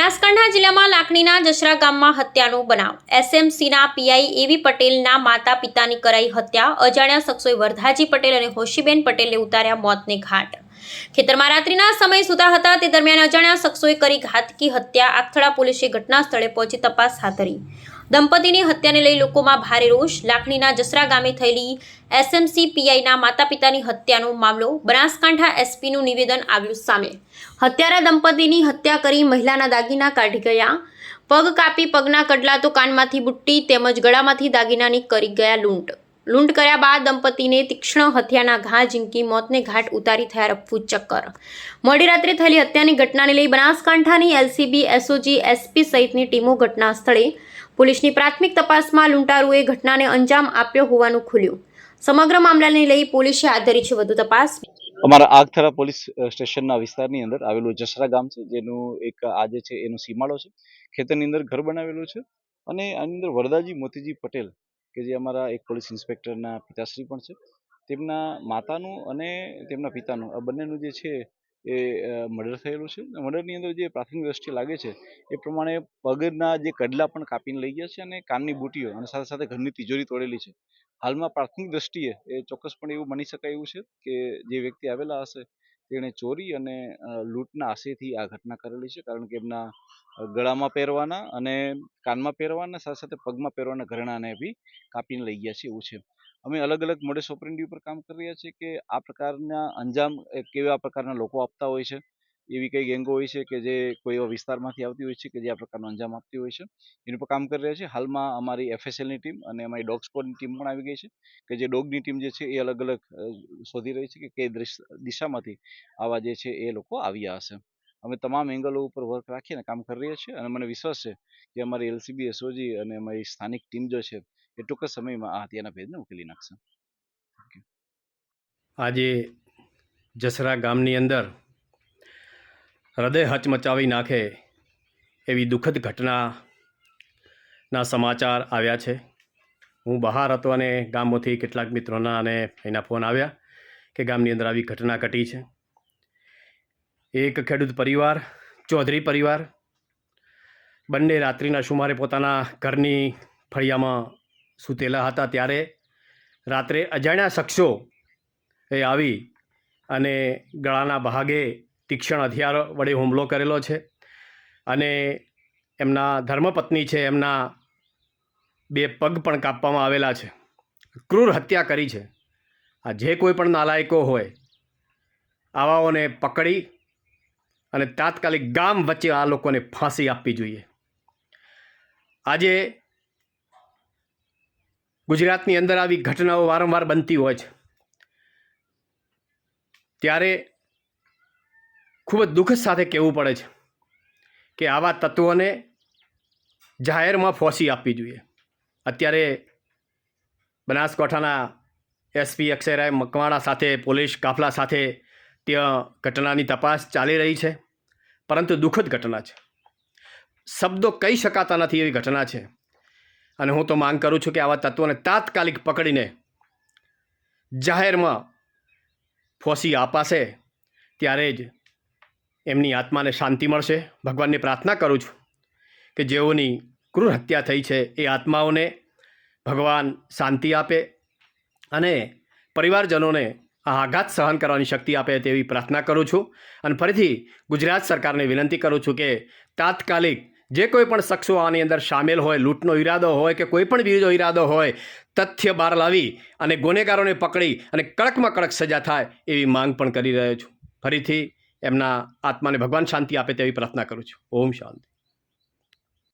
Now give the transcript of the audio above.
બનાસકાંઠા જિલ્લામાં લાખણીના જસરા ગામમાં હત્યાનો બનાવ। એસએમસીના પીઆઈ એવી પટેલના માતા પિતાની કરાઈ હત્યા। અજાણ્યા શખ્સોએ વરધાજી પટેલ અને હોશીબેન પટેલને ઉતાર્યા મોતને ઘાટ। ખેતરમાં રાત્રિના સમય સૂતા હતા તે દરમિયાન અજાણ્યા શખ્સોએ કરી ઘાતકી હત્યા। આખથડા પોલીસે ઘટના સ્થળે પહોંચી તપાસ હાથ ધરી। દંપતીની હત્યાને લઈ લોકોમાં ભારે રોષ। લાખણીના જસરા ગામે થયેલી એસએમસી પીઆઈના માતા પિતાની હત્યાનો મામલો। બનાસકાંઠા એસપીનું નિવેદન આવ્યું સામે। હત્યારા દંપતીની હત્યા કરી મહિલાના દાગીના કાઢી ગયા। પગ કાપી પગના કડલા તો કાનમાંથી બુટ્ટી તેમજ ગળામાંથી દાગીનાની કરી ગયા લૂંટ કર્યા બાદ દંપતીને તીક્ષ્ણ હત્યાના ઘા ઝીંકી મોતને ઘાટ ઉતારી થયા રફુ ચક્કર। મોડી રાત્રે થયેલી હત્યાની ઘટનાને લઈ બનાસકાંઠાની એલસીબી એસઓજી એસપી સહિતની ટીમો ઘટના સ્થળે પોલીસની પ્રાથમિક તપાસમાં લૂંટારુએ ઘટનાને અંજામ આપ્યો હોવાનું ખુલ્યું। સમગ્ર મામલાને લઈ પોલીસે હાથ ધરી છે વધુ તપાસ। અમારા આગથરા પોલીસ સ્ટેશનના વિસ્તારની અંદર આવેલું જસરા ગામ છે, જેનું એક આજે છે એનો સીમાડો છે। ખેતરની અંદર ઘર બનાવેલું છે અને આની અંદર વરદાજી મોતીજી પટેલ કે જે અમારા એક પોલીસ ઇન્સ્પેક્ટરના પિતાશ્રી પણ છે, તેમના માતાનું અને તેમના પિતાનું આ બંનેનું જે છે એ મર્ડર થયેલું છે। મર્ડરની અંદર જે પ્રાથમિક દ્રષ્ટિએ લાગે છે એ પ્રમાણે પગના જે કડલા પણ કાપીને લઈ ગયા છે અને કાનની બુટીઓ અને સાથે સાથે ઘરની તિજોરી તોડેલી છે। હાલમાં પ્રાથમિક દ્રષ્ટિએ એ ચોક્કસપણે એવું માની શકાય એવું છે કે જે વ્યક્તિ આવેલા હશે તેણે ચોરી અને લૂંટના આશયથી આ ઘટના કરેલી છે, કારણ કે એમના ગળામાં પહેરવાના અને કાનમાં પહેરવાના સાથે સાથે પગમાં પહેરવાના ઘરેણાને બી કાપીને લઈ ગયા છે એવું છે। અમે અલગ અલગ મોડસ ઓપરેન્ડી ઉપર કામ કરી રહ્યા છીએ કે આ પ્રકારના અંજામ કેવા પ્રકારના લોકો આપતા હોય છે, એવી કઈ ગેંગો હોય છે કે જે કોઈ એવા વિસ્તારમાંથી આવતી હોય છે કે જે આ પ્રકારનો અંજામ આપતી હોય છે, એની પર કામ કરી રહ્યા છે। હાલમાં અમારી એફએસએલની ટીમ અને અમારી ડોગ સ્કોડની ટીમ પણ આવી ગઈ છે કે જે ડોગની ટીમ જે છે એ અલગ અલગ શોધી રહી છે કે કઈ દિશામાંથી આવા જે છે એ લોકો આવ્યા હશે। અમે તમામ એંગલો ઉપર વર્ક રાખીને કામ કરી રહ્યા છીએ અને મને વિશ્વાસ છે કે અમારી એલસીબી એસઓજી અને અમારી સ્થાનિક ટીમ જે છે એ ટૂંક જ સમયમાં આ હત્યાના ભેદને ઉકેલી નાખશે। આજે જસરા ગામની અંદર હૃદય હચમચાવી નાખે એવી દુઃખદ ઘટનાના સમાચાર આવ્યા છે। હું બહાર હતો અને ગામમાંથી કેટલાક મિત્રોના અને એના ફોન આવ્યા કે ગામની અંદર આવી ઘટના ઘટી છે। એક ખેડૂત પરિવાર, ચૌધરી પરિવાર, બંને રાત્રિના સુમારે પોતાના ઘરની ફળિયામાં સૂતેલા હતા ત્યારે રાત્રે અજાણ્યા શખ્સો એ આવી અને ગળાના ભાગે તીક્ષ્ણ હથિયાર વડે હુમલો કરેલો છે અને એમના ધર્મપત્ની છે એમના 2 પગ પણ કાપવામાં આવેલા છે। ક્રૂર હત્યા કરી છે। આ જે કોઈ પણ નાલાયકો હોય આવાઓને પકડી અને તાત્કાલિક ગામ વચ્ચે આ લોકોને ફાંસી આપવી જોઈએ। આજે ગુજરાતની અંદર આવી ઘટનાઓ વારંવાર બનતી હોય છે ત્યારે ખૂબ જ દુઃખ સાથે કહેવું પડે છે કે આવા તત્વોને જાહેરમાં ફાંસી આપવી જોઈએ। અત્યારે બનાસકાંઠાના એસપી અક્ષયરાય મકવાણા સાથે પોલીસ કાફલા સાથે ત્યાં ઘટનાની તપાસ ચાલી રહી છે, પરંતુ દુઃખદ ઘટના છે, શબ્દો કહી શકાતા નથી એવી ઘટના છે અને હું તો માંગ કરું છું કે આવા તત્વોને તાત્કાલિક પકડીને જાહેરમાં ફાંસી અપાશે ત્યારે જ એમની આત્માને શાંતિ મળશે। ભગવાનને પ્રાર્થના કરું છું કે જેઓની ક્રૂર હત્યા થઈ છે એ આત્માઓને ભગવાન શાંતિ આપે અને પરિવારજનોને આ આઘાત સહન કરવાની શક્તિ આપે તેવી પ્રાર્થના કરું છું અને ફરીથી ગુજરાત સરકારને વિનંતી કરું છું કે તાત્કાલિક જે કોઈ પણ શખ્સો આની અંદર સામેલ હોય, લૂંટનો ઈરાદો હોય કે કોઈ પણ બીજો ઈરાદો હોય, તથ્ય બહાર લાવી અને ગુનેગારોને પકડી અને કડકમાં કડક સજા થાય એવી માંગ પણ કરી રહ્યો છું। ફરીથી એમના આત્માને ભગવાન શાંતિ આપે તેવી પ્રાર્થના કરું છું। ઓમ શાંતિ।